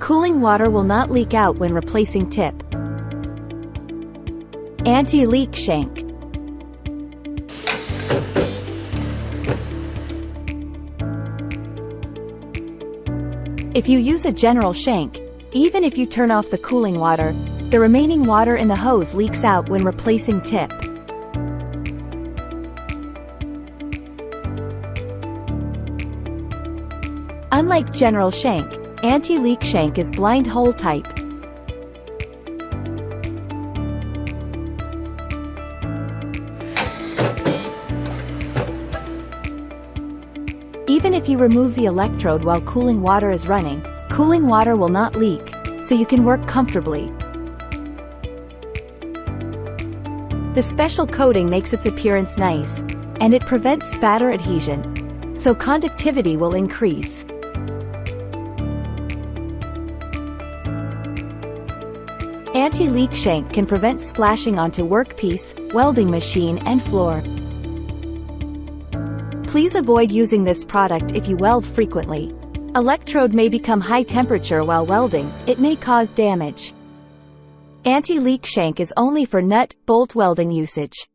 Cooling water will not leak out when replacing tip. Anti-leak shank. If you use a general shank, even if you turn off the cooling water, the remaining water in the hose leaks out when replacing tip. Unlike general shank, anti-leak shank is blind hole type. Even if you remove the electrode while cooling water is running, cooling water will not leak, so you can work comfortably. The special coating makes its appearance nice, and it prevents spatter adhesion, so conductivity will increase. Anti-leak shank can prevent splashing onto workpiece, welding machine and floor. Please avoid using this product if you weld frequently. Electrode may become high temperature while welding, it may cause damage. Anti-leak shank is only for nut, bolt welding usage.